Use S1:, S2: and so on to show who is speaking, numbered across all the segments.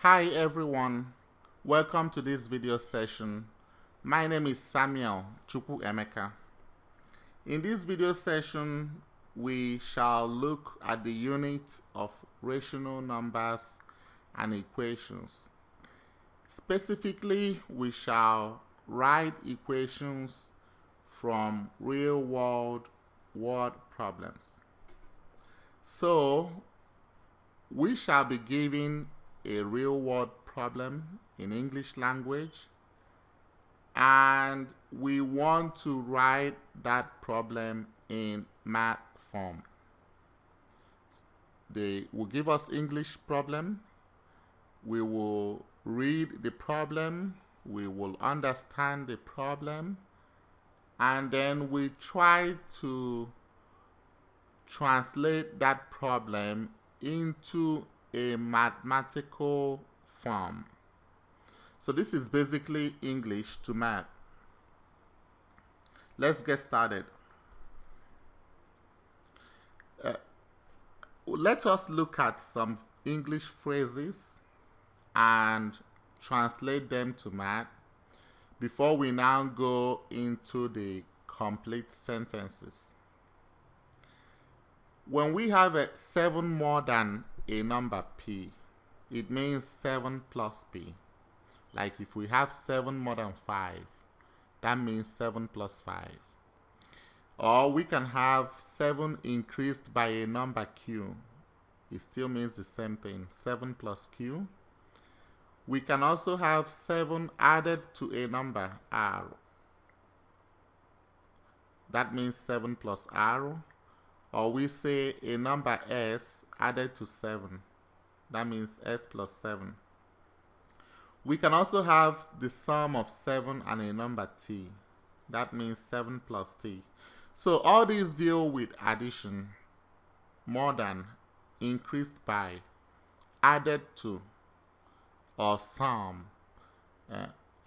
S1: Hi everyone, welcome to this video session. My name is Samuel Chukwuemeka. In this video session, we shall look at the unit of rational numbers and equations. Specifically, we shall write equations from real-world word problems. So, we shall be given a real-world problem in English language, and we want to write that problem in math form. They will give us English problem. We will read the problem, we will understand the problem, and then we try to translate that problem into a mathematical form. So this is basically English to math. Let's get started. Let us look at some English phrases and translate them to math before we now go into the complete sentences. When we have a 7 more than a number p, it means 7 plus p. Like if we have 7 more than 5, that means 7 plus 5. Or we can have 7 increased by a number q. It still means the same thing, 7 plus q. We can also have 7 added to a number r. That means 7 plus r. Or we say a number s added to 7. That means s plus 7. We can also have the sum of 7 and a number t. That means 7 plus t. So all these deal with addition, more than, increased by, added to, or sum.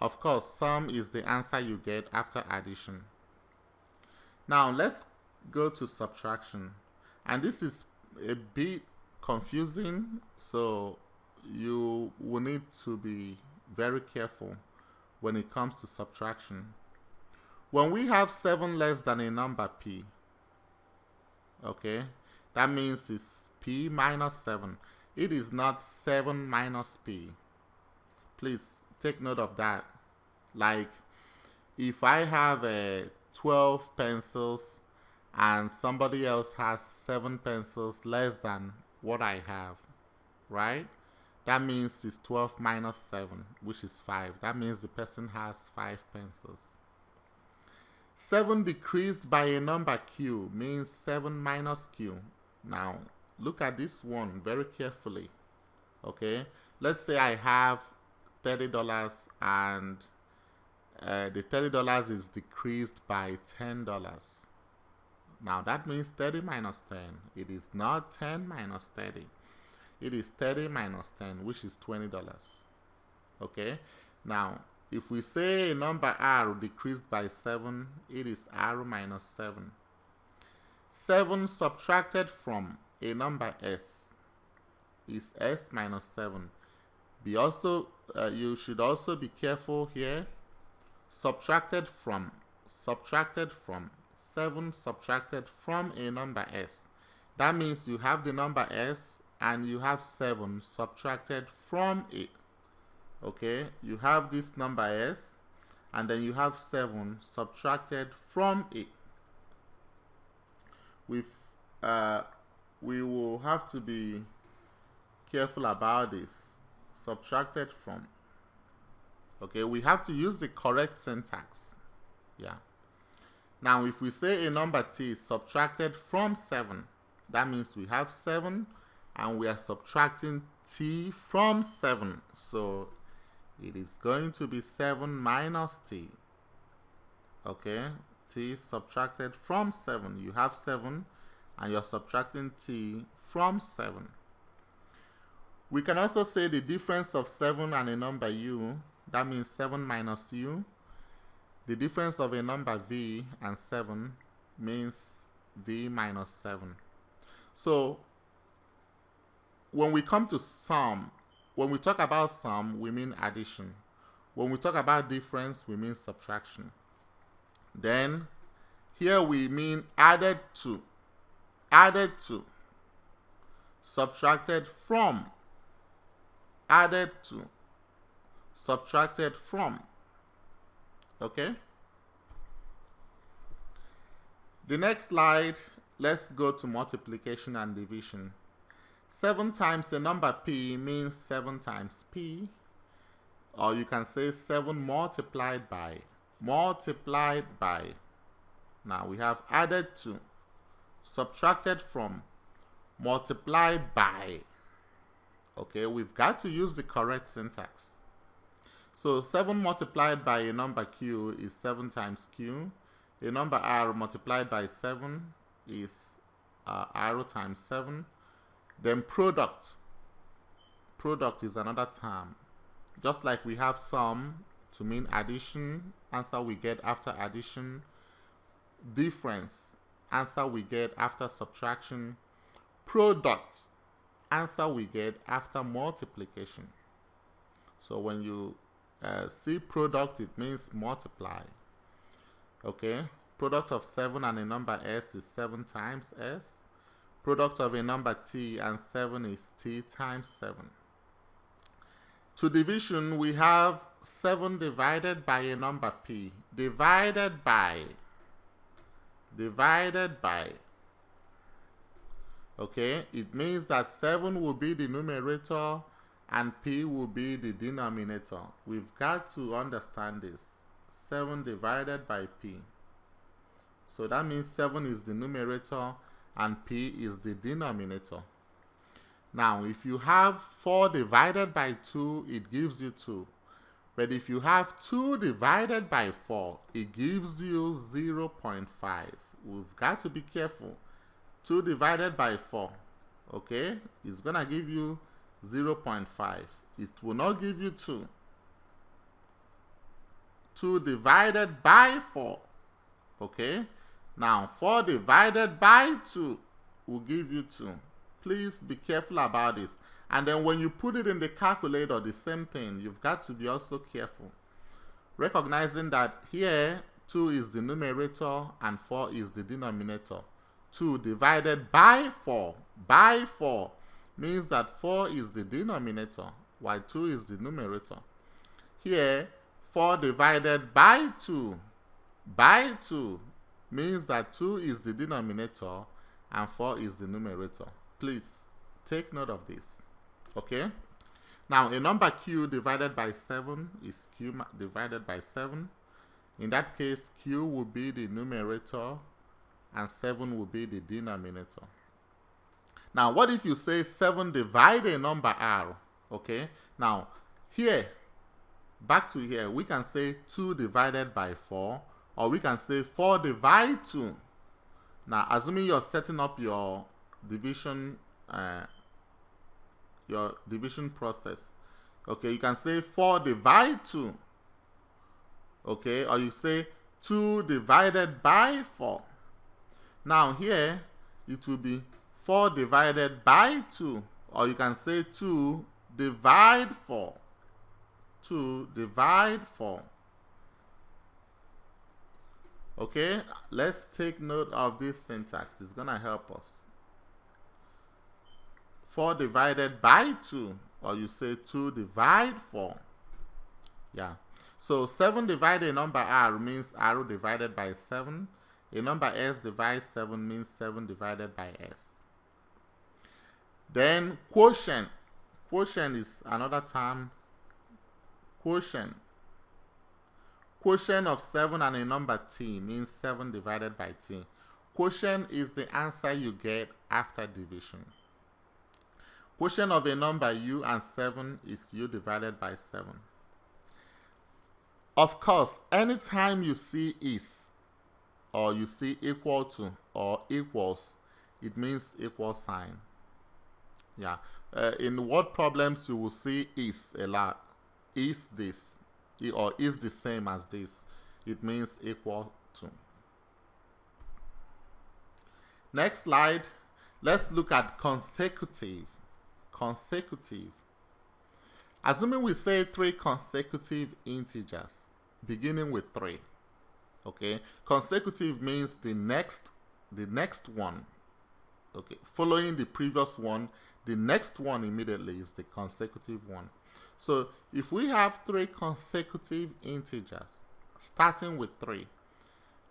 S1: Of course, sum is the answer you get after addition. Now let's go to subtraction, and this is a bit confusing, so you will need to be very careful when it comes to subtraction. When we have 7 less than a number p, okay, that means it's p minus 7. It is not 7 minus p. Please take note of that. Like if I have 12 pencils and somebody else has 7 pencils less than what I have, right? That means it's 12 minus 7, which is 5. That means the person has 5 pencils. 7 decreased by a number q means 7 minus q. Now, look at this one very carefully, okay? Let's say I have $30 and the $30 is decreased by $10. Now that means 30 minus 10. It is not 10 minus 30. It is 30 minus 10, which is $20. Okay? Now, if we say a number r decreased by 7, it is r minus 7. 7 subtracted from a number s is s minus 7. You should also be careful here. Subtracted from. 7 subtracted from a number s. That means you have the number s and you have 7 subtracted from it. Okay, you have this number s and then you have 7 subtracted from it. We will have to be careful about this. Subtracted from. Okay, we have to use the correct syntax. Yeah. Now, if we say a number t is subtracted from 7, that means we have 7 and we are subtracting t from 7. So it is going to be 7 minus t. Okay, t is subtracted from 7. You have 7 and you're subtracting t from 7. We can also say the difference of 7 and a number u. That means 7 minus u. The difference of a number v and 7 means v minus 7. So when we come to sum, when we talk about sum, we mean addition. When we talk about difference, we mean subtraction. Then here we mean added to, subtracted from, added to, subtracted from. Okay? The next slide, let's go to multiplication and division. 7 times a number p means 7 times p, or you can say 7 multiplied by. Now we have added to, subtracted from, multiplied by. Okay, we've got to use the correct syntax. So 7 multiplied by a number q is 7 times q. A number r multiplied by 7 is r times 7. Then product is another term. Just like we have sum to mean addition, answer we get after addition. Difference, answer we get after subtraction. Product, answer we get after multiplication. So when you see product, it means multiply. Okay, product of 7 and a number s is 7 times s. Product of a number t and 7 is t times 7. To division, we have 7 divided by a number p. Divided by. Okay, it means that 7 will be the numerator and p will be the denominator. We've got to understand this. 7 divided by p. So that means 7 is the numerator and p is the denominator. Now, if you have 4 divided by 2, it gives you 2. But if you have 2 divided by 4, it gives you 0.5. We've got to be careful. 2 divided by 4, okay, it's going to give you 0.5. It will not give you 2. 2 divided by 4, okay. Now, 4 divided by 2 will give you 2. Please be careful about this. And then when you put it in the calculator, the same thing, you've got to be also careful. Recognizing that here, 2 is the numerator and 4 is the denominator. 2 divided by 4. By 4 means that 4 is the denominator, while 2 is the numerator. Here, 4 divided by 2. By 2 means that 2 is the denominator and 4 is the numerator. Please take note of this. Okay? Now, a number q divided by 7 is q divided by 7. In that case, q will be the numerator and 7 will be the denominator. Now, what if you say 7 divide a number r? Okay? Now, here, back to here, we can say 2 divided by 4, or we can say 4 divide 2. Now, assuming you're setting up your division process, okay, you can say 4 divide 2, okay, or you say 2 divided by 4. Now here it will be 4 divided by 2, or you can say 2 divide 4. 2 divide 4. Okay, let's take note of this syntax. It's gonna help us. 4 divided by 2, or you say 2 divide 4. Yeah. So 7 divided a number r means r divided by 7. A number s divides 7 means 7 divided by s. Then quotient. Quotient is another term. Quotient. Quotient of 7 and a number t means 7 divided by t. Quotient is the answer you get after division. Quotient of a number u and 7 is u divided by 7. Of course, anytime you see is, or you see equal to, or equals, it means equal sign. Yeah. In word problems, you will see is a lot. Is this, or is the same as this. It means equal to. Next slide, let's look at consecutive. Consecutive. Assuming we say 3 consecutive integers beginning with 3. Okay, consecutive means the next one. Okay, following the previous one, the next one immediately is the consecutive one. So if we have 3 consecutive integers starting with 3,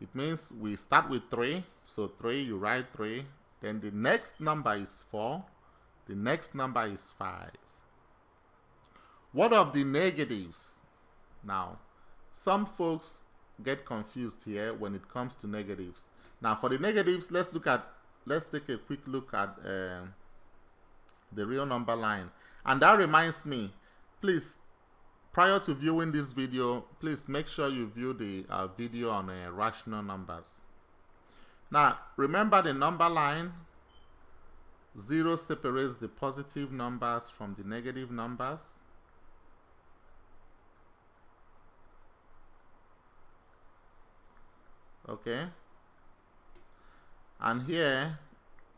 S1: it means we start with 3. So 3, you write 3. Then the next number is 4. The next number is 5. What of the negatives? Now, some folks get confused here when it comes to negatives. Now, for the negatives, let's take a quick look at the real number line. And that reminds me, please, prior to viewing this video, please make sure you view the video on rational numbers. Now, remember the number line. 0 separates the positive numbers from the negative numbers. Okay. And here,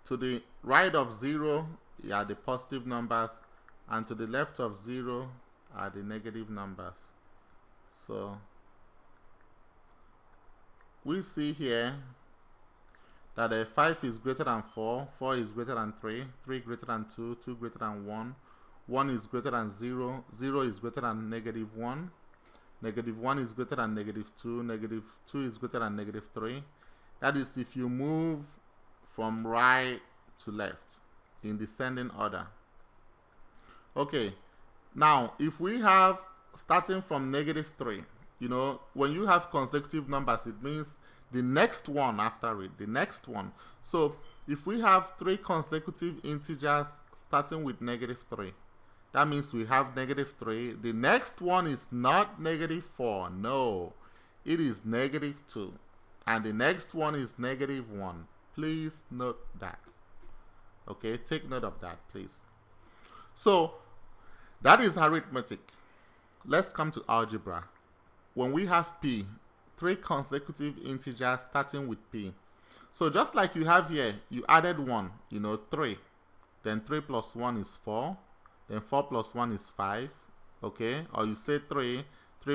S1: to the right of 0 are the positive numbers, and to the left of 0 are the negative numbers. So we see here that 5 is greater than 4, 4 is greater than 3, 3 greater than 2, 2 greater than 1, 1 is greater than 0, 0 is greater than negative 1, negative 1 is greater than negative 2, negative 2 is greater than negative 3. That is if you move from right to left in descending order. Okay, now if we have starting from negative 3, you know, when you have consecutive numbers, it means the next one after it, the next one. So if we have 3 consecutive integers starting with negative 3, that means we have negative 3. The next one is not negative 4. No, it is negative 2. And the next one is negative 1. Please note that. Okay, take note of that, please. So that is arithmetic. Let's come to algebra. When we have p, 3 consecutive integers starting with p. So just like you have here, you added 1, you know, 3. Then 3 plus 1 is 4. Then 4 plus 1 is 5. Okay, or you say 3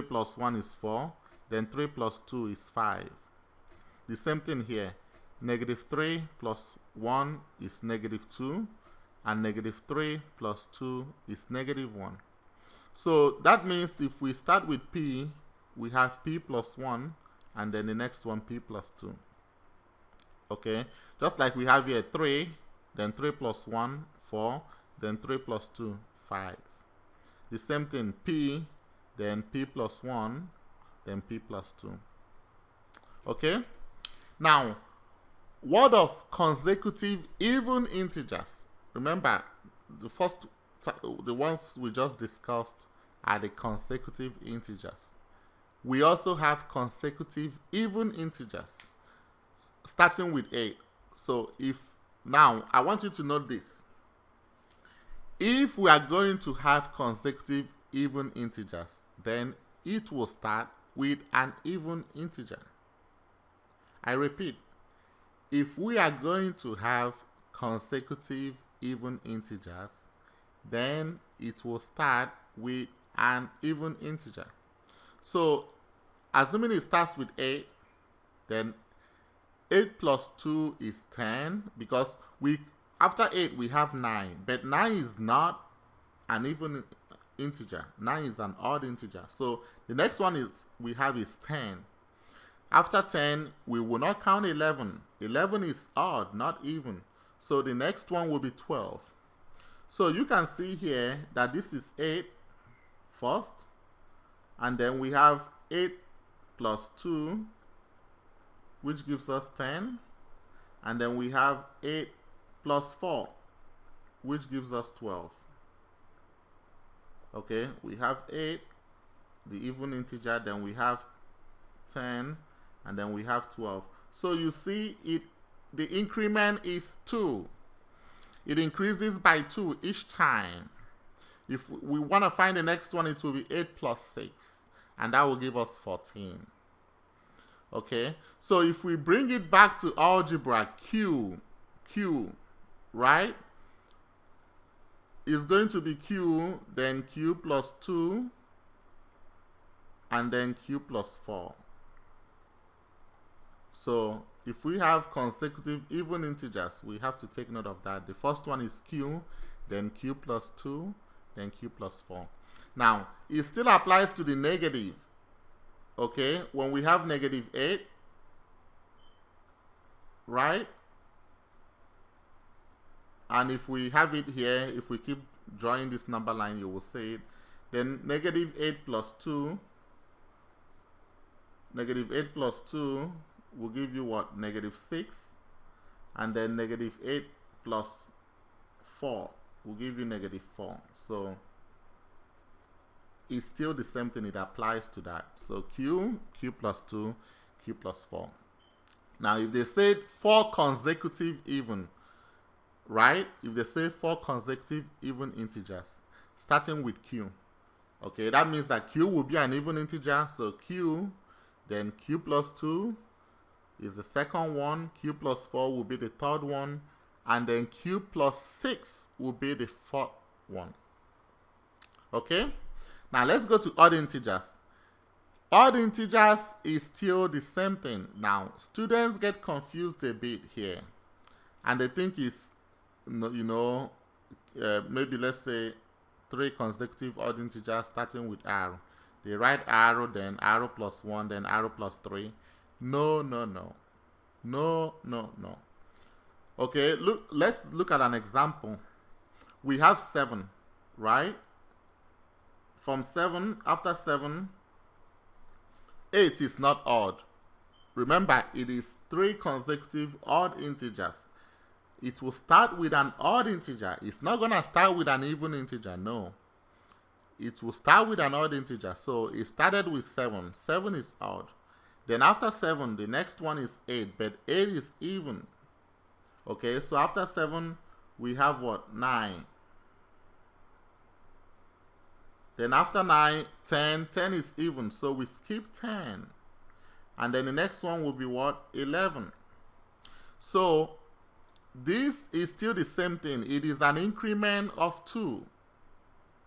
S1: plus 1 is 4. Then 3 plus 2 is 5. The same thing here. Negative 3 plus 1 is negative 2. And negative 3 plus 2 is negative 1. So that means if we start with p, we have p plus 1, and then the next one p plus 2. Okay, just like we have here 3, then 3 plus 1, 4, then 3 plus 2, 5. The same thing, p, then p plus 1, then p plus 2. Okay, now what of consecutive even integers? Remember, the ones we just discussed are the consecutive integers. We also have consecutive even integers starting with 8. So now I want you to note this. If we are going to have consecutive even integers, then it will start with an even integer. I repeat, if we are going to have consecutive even integers, then it will start with an even integer. So assuming it starts with 8, then 8 plus 2 is 10, because after 8 we have 9, but 9 is not an even integer. 9 is an odd integer. So the next one we have is 10. After 10, we will not count 11. 11 is odd, not even. So the next one will be 12. So you can see here that this is 8 first, and then we have 8 plus 2, which gives us 10, and then we have 8 plus 4, which gives us 12. Okay, we have 8, the even integer, then we have 10, and then we have 12. So you see the increment is 2. It increases by 2 each time. If we want to find the next one, it will be 8 plus 6, and that will give us 14. Okay, so if we bring it back to algebra, Q, right? is going to be q, then q plus 2, and then q plus 4. So if we have consecutive even integers, we have to take note of that. The first one is q, then q plus 2, then q plus 4. Now, it still applies to the negative. Okay, when we have negative 8, right? And if we have it here, if we keep drawing this number line, you will see it. Then negative 8 plus 2, negative 8 plus 2 will give you what? Negative 6. And then negative 8 plus 4 will give you negative 4. So it's still the same thing. It applies to that. So q plus 2, q plus 4. Now, if they say 4 consecutive even, right? If they say 4 consecutive even integers, starting with q, okay, that means that q will be an even integer. So q, then q plus 2 is the second one, q plus 4 will be the third one, and then q plus 6 will be the fourth one. Okay? Now let's go to odd integers. Odd integers is still the same thing. Now, students get confused a bit here, and they think it's, maybe let's say 3 consecutive odd integers starting with arrow. They write arrow, then arrow plus 1, then arrow plus 3. No. Okay, let's look at an example. We have 7, right? From 7, after 7, 8 is not odd. Remember, it is 3 consecutive odd integers. It will start with an odd integer. It's not going to start with an even integer, no. It will start with an odd integer. So it started with 7. 7 is odd. Then after 7, the next one is 8, but 8 is even. Okay, so after 7, we have what? 9. Then after 9, 10. 10 is even, so we skip 10. And then the next one will be what? 11. So this is still the same thing. It is an increment of 2.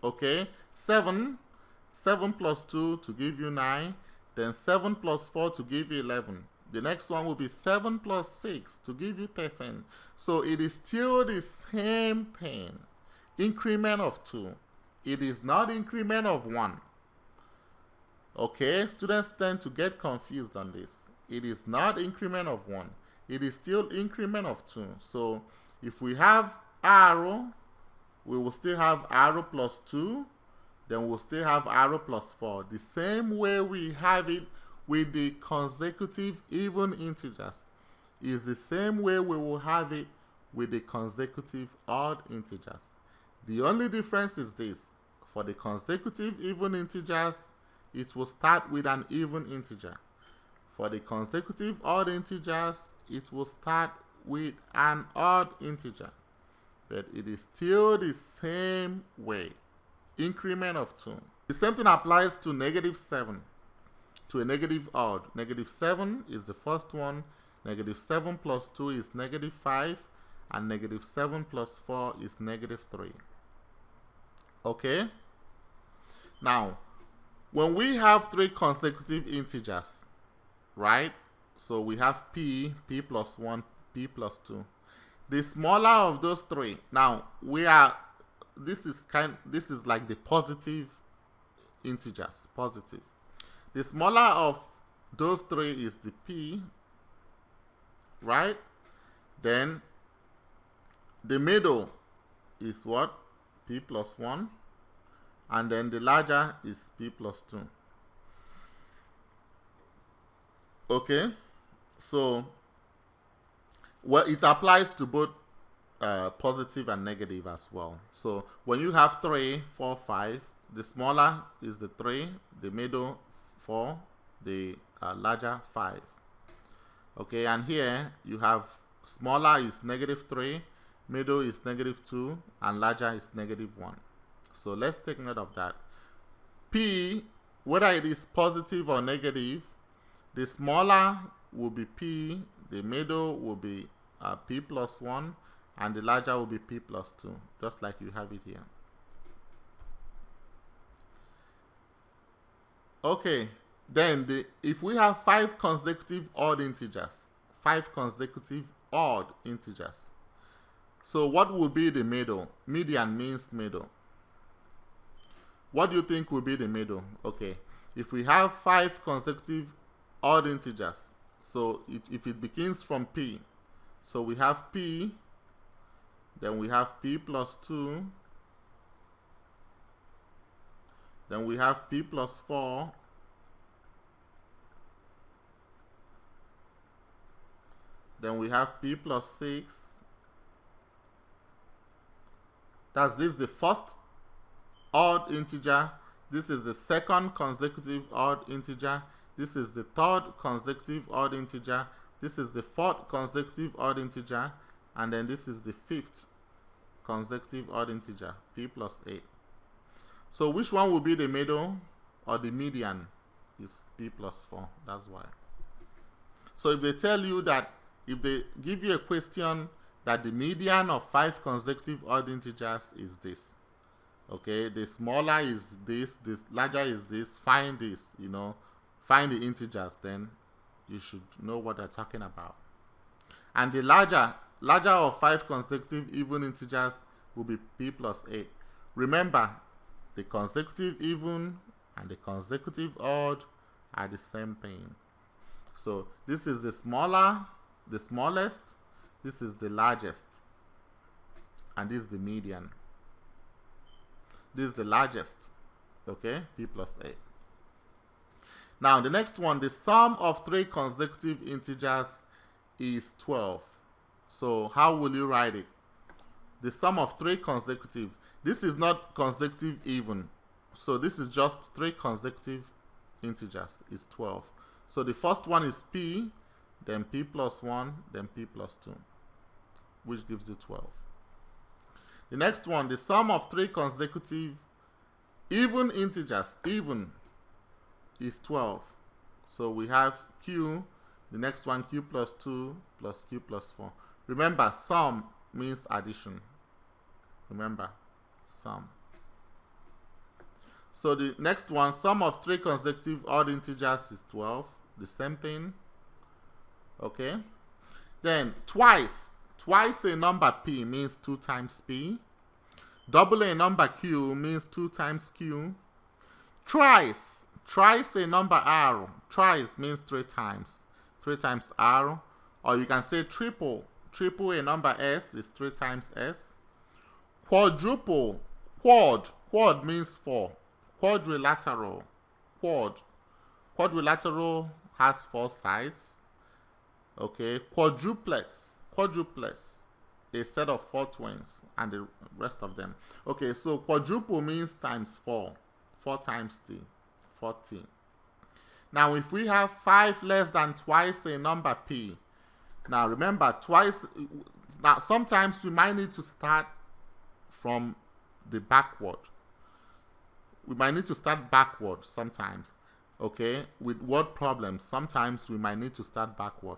S1: Okay, 7 plus 2 to give you 9. Then 7 plus 4 to give you 11. The next one will be 7 plus 6 to give you 13. So it is still the same thing. Increment of 2. It is not increment of 1. Okay, students tend to get confused on this. It is not increment of 1. It is still increment of 2. So if we have arrow, we will still have arrow plus 2. Then we'll still have arrow plus 4. The same way we have it with the consecutive even integers is the same way we will have it with the consecutive odd integers. The only difference is this. For the consecutive even integers, it will start with an even integer. For the consecutive odd integers, it will start with an odd integer. But it is still the same way. Increment of 2. The same thing applies to negative 7, to a negative odd. Negative 7 is the first one. Negative 7 plus 2 is negative 5. And negative 7 plus 4 is negative 3. Okay? Now, when we have 3 consecutive integers, right? So we have p plus 1, p plus 2. The smaller of those 3. Now, this is like the positive integers, positive. The smaller of those 3 is the p, right? Then the middle is what? P plus 1. And then the larger is p plus 2. Okay? So, well, it applies to both positive and negative as well. So when you have 3, 4, 5, the smaller is the 3, the middle 4, the larger 5. Okay, and here you have smaller is negative 3, middle is negative 2, and larger is negative 1. So let's take note of that. P, whether it is positive or negative, the smaller will be P, the middle will be P plus 1, and the larger will be P plus 2, just like you have it here. Okay, then if we have 5 consecutive odd integers, 5 consecutive odd integers, so what will be the middle? Median means middle. What do you think will be the middle? Okay, if we have 5 consecutive odd integers, so if it begins from p, so we have p, then we have p plus 2, then we have p plus 4, then we have p plus 6. That's this the first odd integer. This is the second consecutive odd integer. This is the third consecutive odd integer. This is the fourth consecutive odd integer. And then this is the fifth consecutive odd integer, p plus 8. So which one will be the middle or the median? Is p plus 4. That's why. So if they tell you that, if they give you a question that the median of 5 consecutive odd integers is this, okay, the smaller is this, the larger is this, find this, you know, find the integers, then you should know what they're talking about. And the larger of 5 consecutive even integers will be p plus 8. Remember, the consecutive even and the consecutive odd are the same thing. So this is the smallest, this is the largest, and this is the median. This is the largest, okay, p plus 8. Now the next one, the sum of 3 consecutive integers is 12. So how will you write it? The sum of 3 consecutive, this is not consecutive even, so this is just 3 consecutive integers is 12. So the first one is p, then p plus 1, then p plus 2, which gives you 12. The next one, the sum of 3 consecutive even integers, even, is 12. So we have q, the next one q plus 2 plus q plus 4. Remember, sum means addition. Remember, sum. So the next one, sum of 3 consecutive odd integers is 12. The same thing. Okay. Then twice a number p means 2 times p. Double a number q means 2 times q. Thrice a number r. Thrice means 3 times. 3 times r. Or you can say triple a number s is 3 times s. Quadruple. Quad means 4. Quadrilateral. Quadrilateral has 4 sides. Okay. Quadruplex, a set of 4 twins and the rest of them. Okay, so quadruple means times 4. 4 times t, 40. Now if we have 5 less than twice a number p, now remember twice, now sometimes we might need to start from the backward. We might need to start backward sometimes. Okay, with word problems, sometimes we might need to start backward.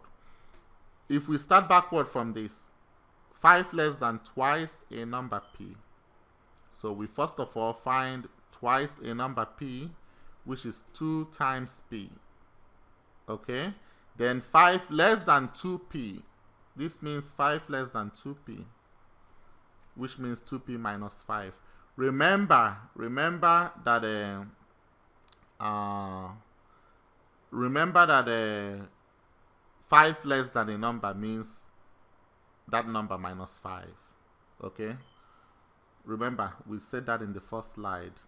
S1: If we start backward from this, 5 less than twice a number p. So we first of all find twice a number p, which is 2 times p. Okay, then 5 less than 2p. This means 5 less than 2p, which means 2p minus 5. Remember that 5 less than a number means that number minus 5. Okay, remember we said that in the first slide.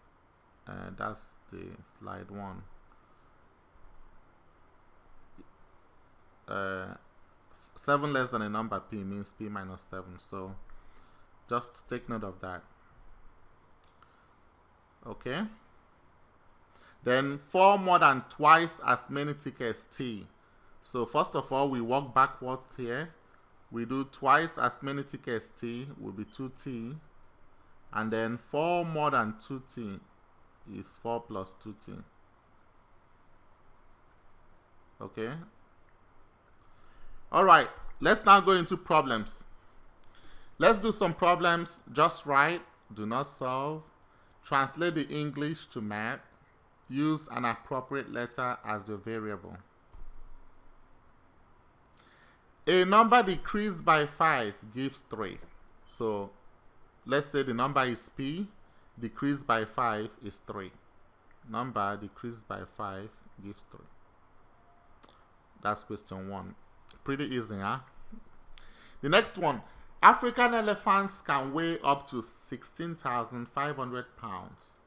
S1: That's the slide 1. 7 less than a number p means p minus 7. So just take note of that. Okay. Then 4 more than twice as many tickets t. So first of all, we walk backwards here. We do twice as many tickets t will be 2t. And then 4 more than 2t is 4 plus 2t. Okay. All right. Let's now go into problems. Let's do some problems. Just write. Do not solve. Translate the English to math. use an appropriate letter as the variable. A number decreased by 5 gives 3. So let's say the number is P, decreased by 5 is 3. Number decreased by 5 gives 3. That's question 1. Pretty easy, huh? The next one. African elephants can weigh up to 16,500 pounds.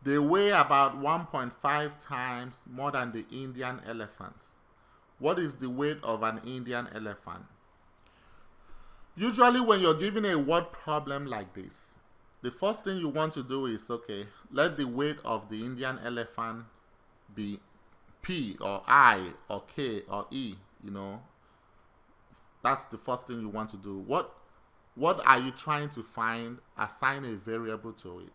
S1: They weigh about 1.5 times more than the Indian elephants. What is the weight of an Indian elephant? Usually when you're given a word problem like this, the first thing you want to do is, okay, let the weight of the Indian elephant be P or I or K or E, you know. That's the first thing you want to do. What are you trying to find? Assign a variable to it.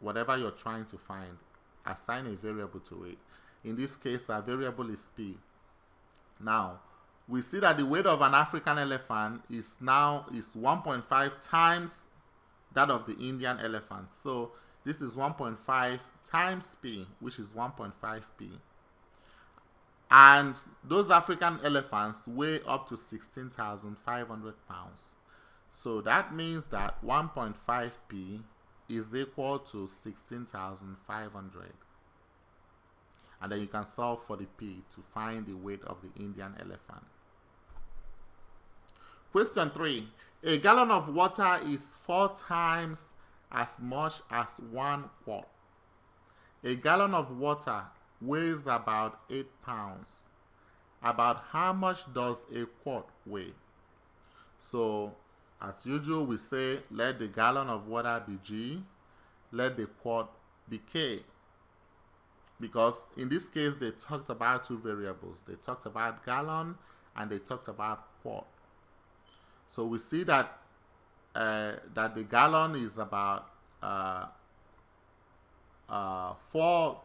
S1: Whatever you're trying to find, assign a variable to it. In this case, our variable is P. Now, we see that the weight of an African elephant is 1.5 times that of the Indian elephant. So this is 1.5 times P, which is 1.5 P. And those African elephants weigh up to 16,500 pounds. So that means that 1.5 P is equal to 16,500. And then you can solve for the P to find the weight of the Indian elephant. Question 3. A gallon of water is 4 times as much as 1 quart. A gallon of water weighs about 8 pounds. About how much does a quart weigh? So, as usual, we say let the gallon of water be G, let the quart be K. Because in this case, they talked about two variables. They talked about gallon and they talked about quart. So we see that that the gallon is about 4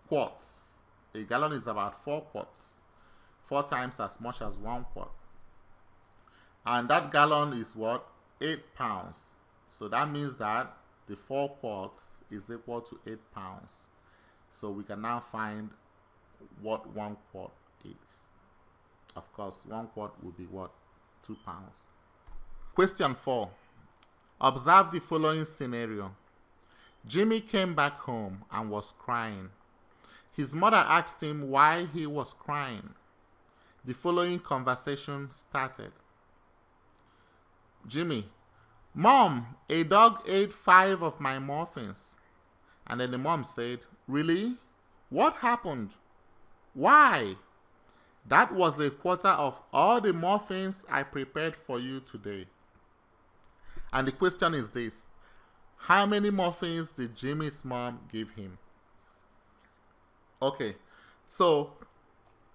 S1: quarts. A gallon is about 4 quarts. 4 times as much as 1 quart. And that gallon is what? 8 pounds. So that means that the 4 quarts is equal to 8 pounds. So we can now find what 1 quart is. Of course, 1 quart will be what? 2 pounds. Question 4. Observe the following scenario. Jimmy came back home and was crying. His mother asked him why he was crying. The following conversation started. Jimmy: Mom, a dog ate 5 of my muffins. And then the mom said, Really? What happened? Why? That was a quarter of all the muffins I prepared for you today. And the question is this. How many muffins did Jimmy's mom give him? Okay, so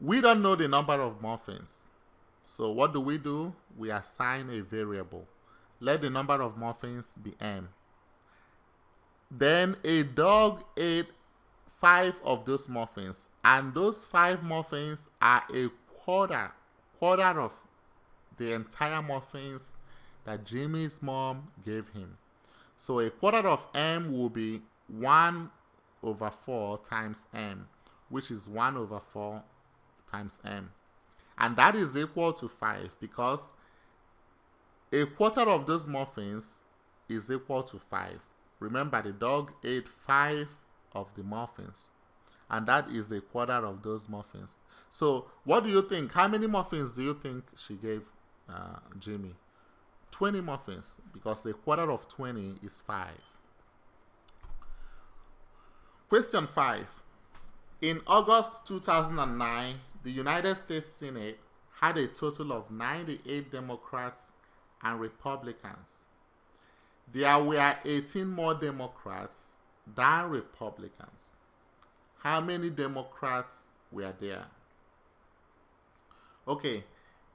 S1: we don't know the number of muffins. So what do? We assign a variable. Let the number of muffins be M. Then a dog ate 5 of those muffins, and those 5 muffins are a quarter of the entire muffins that Jimmy's mom gave him. So a quarter of M will be 1/4 times M, which is 1/4 times M. And that is equal to 5 because a quarter of those muffins is equal to 5. Remember, the dog ate 5 of the muffins, and that is a quarter of those muffins. So what do you think? How many muffins do you think she gave Jimmy? 20 muffins, because a quarter of 20 is 5. Question 5. In August 2009, the United States Senate had a total of 98 Democrats and Republicans. There were 18 more Democrats than Republicans. How many Democrats were there? Okay,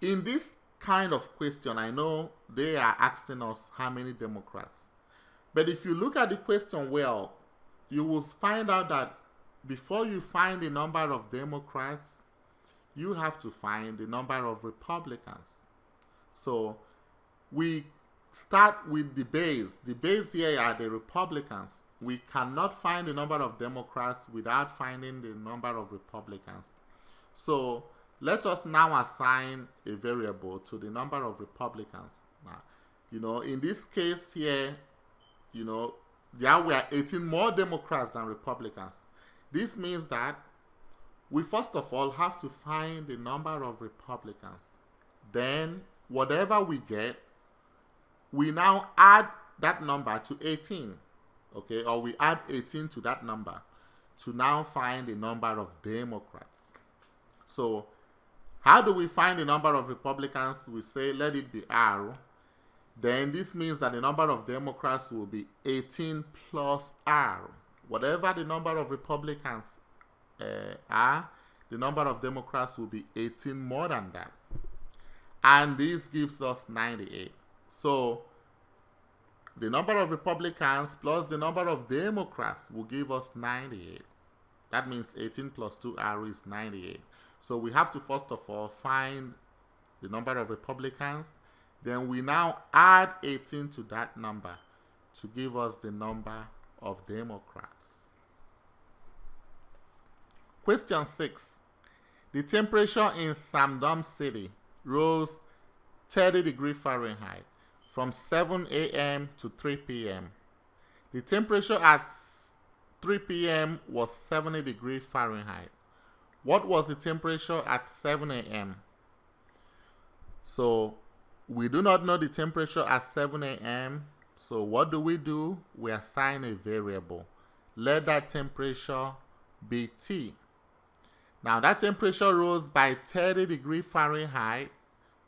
S1: in this kind of question, I know they are asking us how many Democrats. But if you look at the question well, you will find out that before you find the number of Democrats, you have to find the number of Republicans. So we start with the base. The base here are the Republicans. we cannot find the number of Democrats without finding the number of Republicans. So let us now assign a variable to the number of Republicans. Now, in this case here, there were 18 more Democrats than Republicans. This means that we first of all have to find the number of Republicans. Then whatever we get, we now add that number to 18. Okay, or we add 18 to that number to now find the number of Democrats. So how do we find the number of Republicans? We say let it be R. Then this means that the number of Democrats will be 18 plus R. Whatever the number of Republicans are, the number of Democrats will be 18 more than that. And this gives us 98. So the number of Republicans plus the number of Democrats will give us 98. That means 18 plus 2R is 98. So we have to first of all find the number of Republicans. Then we now add 18 to that number to give us the number of Democrats. Question 6. The temperature in Samdam City rose 30 degrees Fahrenheit from 7 a.m. to 3 p.m. The temperature at 3 p.m. was 70 degrees Fahrenheit. What was the temperature at 7 a.m.? So we do not know the temperature at 7 a.m. So what do? We assign a variable. Let that temperature be T. Now that temperature rose by 30 degrees Fahrenheit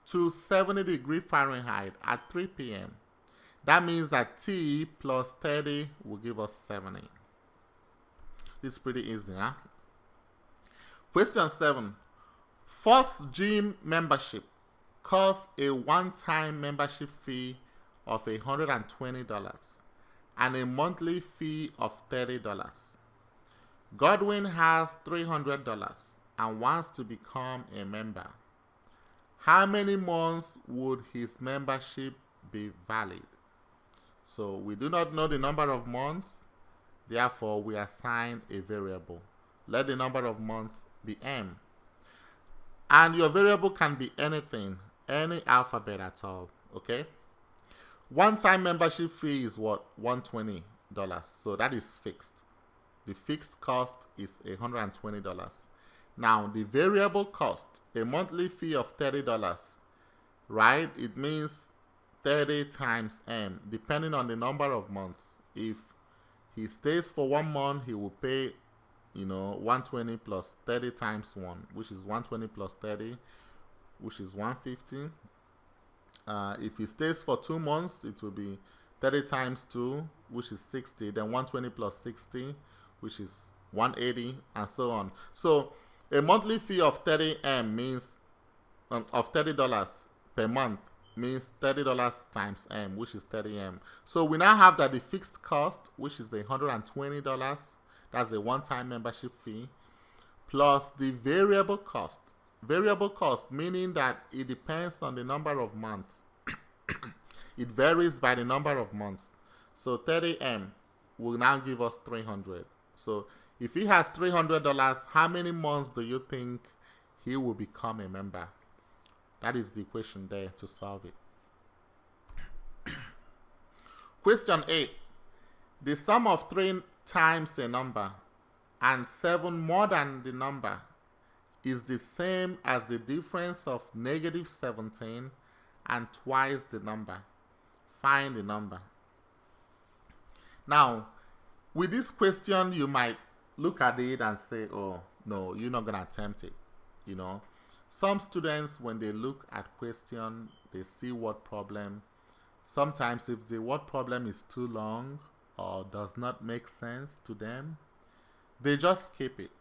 S1: to 70 degrees Fahrenheit at 3 p.m. That means that T plus 30 will give us 70. It's pretty easy, huh? Question 7. First gym membership costs a one-time membership fee of $120 and a monthly fee of $30. Godwin has $300 and wants to become a member. How many months would his membership be valid? So we do not know the number of months, therefore we assign a variable. Let the number of months be M. And your variable can be anything, any alphabet at all, okay? One-time membership fee is what? $120. So that is fixed. The fixed cost is $120. Now, the variable cost, a monthly fee of $30, right? It means 30 times M, depending on the number of months. If he stays for 1 month, he will pay, 120 plus 30 times 1, which is 120 plus 30, which is 150. If he stays for 2 months, it will be 30 times 2, which is 60. Then 120 plus 60, which is 180, and so on. So a monthly fee of 30 M means of $30 per month means $30 times M, which is 30 M. So we now have that the fixed cost, which is $120, that's a one-time membership fee, plus the variable cost. Variable cost meaning that it depends on the number of months. It varies by the number of months. So 30 M will now give us 300. So if he has $300, how many months do you think he will become a member? That is the equation there to solve it. Question 8. The sum of 3 times a number and 7 more than the number is the same as the difference of -17 and twice the number. Find the number. Now, with this question, you might look at it and say, oh, no, you're not going to attempt it. Some students, when they look at question, they see word problem. Sometimes if the word problem is too long or does not make sense to them, they just skip it.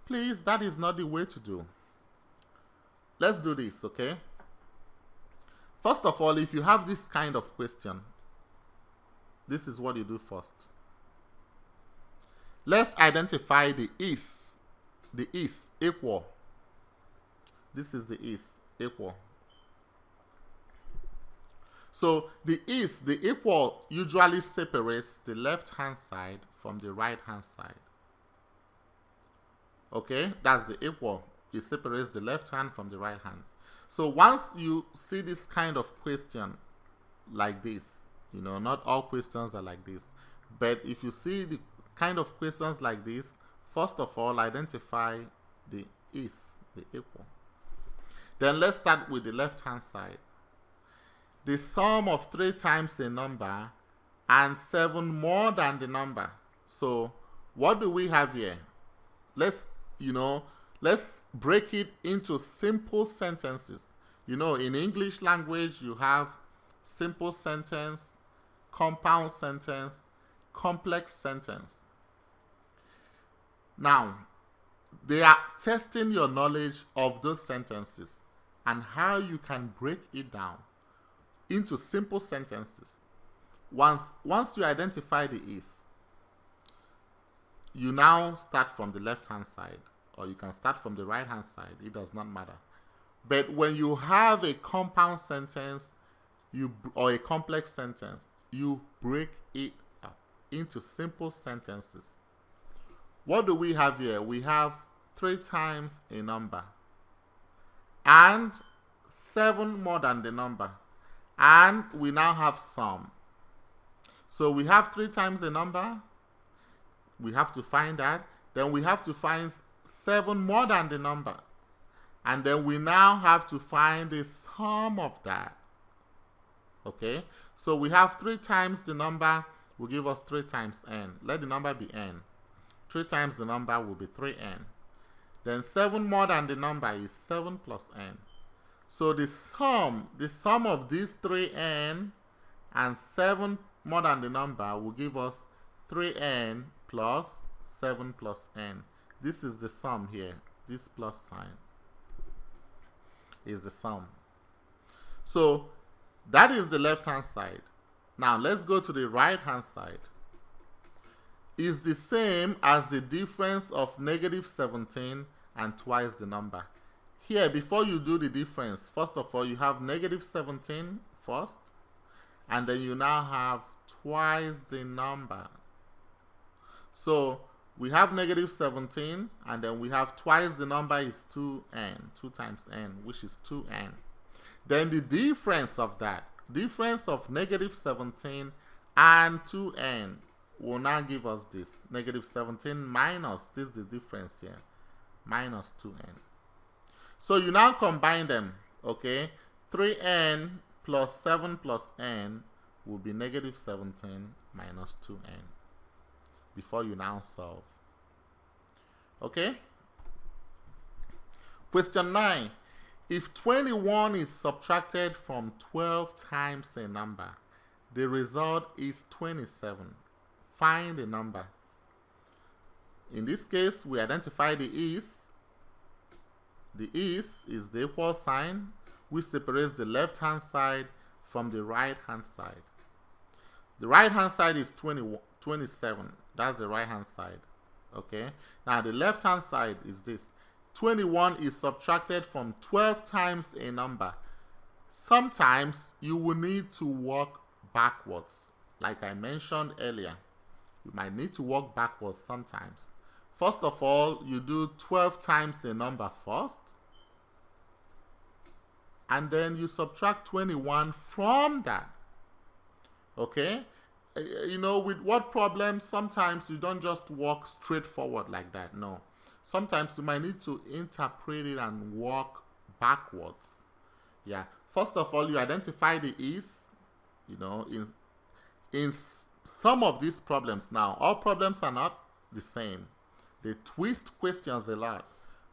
S1: Please, that is not the way to do. Let's do this, okay? First of all, if you have this kind of question, this is what you do first. Let's identify the is. The is equal. This is the is equal. So the equal usually separates the left-hand side from the right-hand side. Okay, that's the equal. It separates the left hand from the right hand. So once you see this kind of question like this, you know, not all questions are like this, but if you see the kind of questions like this, first of all, identify the equal. Then let's start with the left-hand side. The sum of 3 times a number and 7 more than the number. So what do we have here? Let's break it into simple sentences. You know, in English language, you have simple sentence, compound sentence, complex sentence. Now, they are testing your knowledge of those sentences and how you can break it down into simple sentences. Once you identify the is, you now start from the left-hand side, or you can start from the right-hand side. It does not matter. But when you have a compound sentence or a complex sentence, you break it up into simple sentences. What do we have here? We have 3 times a number and 7 more than the number. And we now have sum. So we have 3 times a number. We have to find that. Then we have to find 7 more than the number. And then we now have to find the sum of that. Okay? So we have 3 times the number will give us 3 times n. Let the number be n. 3 times the number will be 3n. Then 7 more than the number is 7 plus n. So the sum of these 3n and 7 more than the number will give us 3n plus 7 plus n. This is the sum here. This plus sign is the sum. So that is the left-hand side. Now let's go to the right-hand side. Is the same as the difference of negative 17 and twice the number. Here, before you do the difference, first of all, you have negative 17 first, and then you now have twice the number. So we have negative 17, and then we have twice the number is 2n, 2 times n, which is 2n. Then the difference of that, difference of negative 17 and 2n will now give us this. Negative 17 minus, this is the difference here, minus 2n. So you now combine them, okay? 3n plus 7 plus n will be negative 17 minus 2n before you now solve. Okay? Question 9. If 21 is subtracted from 12 times a number, the result is 27. Find the number. In this case, we identify the is. The is the equal sign, which separates the left-hand side from the right-hand side. The right-hand side is 27. That's the right-hand side. Okay? Now, the left-hand side is this. 21 is subtracted from 12 times a number. Sometimes you will need to work backwards. Like I mentioned earlier, you might need to work backwards sometimes. First of all, you do 12 times a number first, and then you subtract 21 from that. Okay? You know, with word problems, sometimes you don't just walk straight forward like that. No. Sometimes you might need to interpret it and walk backwards. Yeah. First of all, you identify the is. You know, in some of these problems now, all problems are not the same. They twist questions a lot,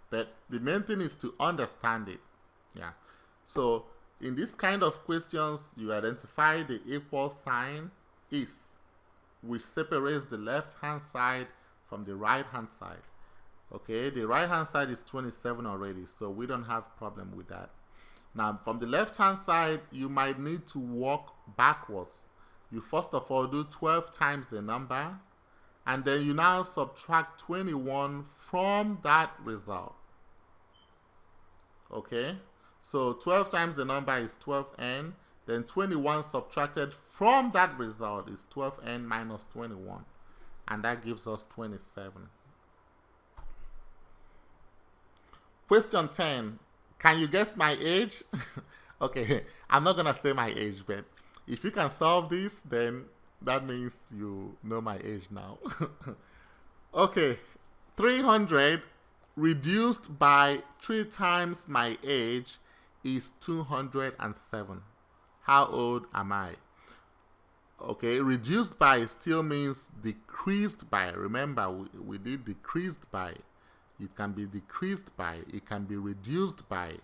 S1: but the main thing is to understand it. Yeah. So in this kind of questions, you identify the equal sign is, which separates the left-hand side from the right-hand side. Okay, the right-hand side is 27 already, so we don't have problem with that. Now, from the left-hand side, you might need to walk backwards. You first of all do 12 times the number, and then you now subtract 21 from that result. Okay? So 12 times the number is 12n. then 21 subtracted from that result is 12n minus 21, and that gives us 27. Question 10. Can you guess my age? Okay, I'm not gonna say my age, but if you can solve this, then that means you know my age now. Okay, 300 reduced by 3 times my age is 207. How old am I? Okay, reduced by still means decreased by. Remember, we did decreased by. It can be decreased by. It can be reduced by.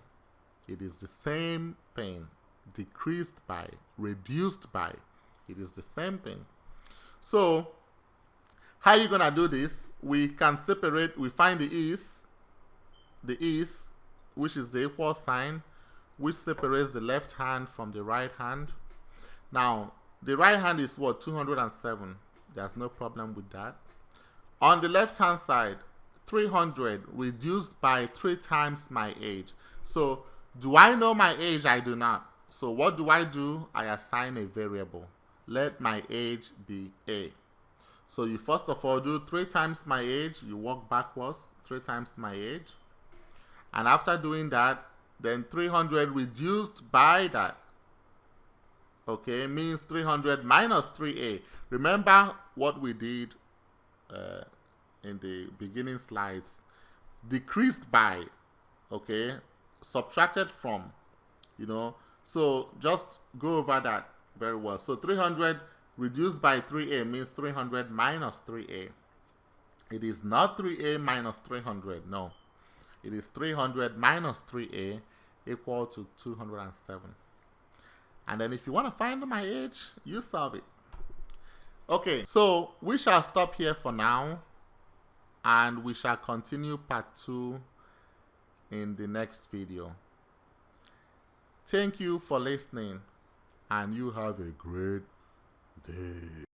S1: It is the same thing. Decreased by, reduced by. It is the same thing. So, how are you going to do this? We can separate. We find the is, which is the equal sign, which separates the left hand from the right hand. Now, the right hand is what? 207. There's no problem with that. On the left hand side, 300 reduced by 3 times my age. So, do I know my age? I do not. So, what do? I assign a variable. Let my age be A. So, you first of all do 3 times my age. You work backwards. 3 times my age. And after doing that, then 300 reduced by that, okay, means 300 minus 3a. Remember what we did in the beginning slides. Decreased by, okay, subtracted from, you know. So just go over that very well. So 300 reduced by 3a means 300 minus 3a. It is not 3a minus 300, no. It is 300 minus 3a equal to 207. And then if you want to find my age, you solve it. Okay, so we shall stop here for now, and we shall continue part 2 in the next video. Thank you for listening, and you have a great day.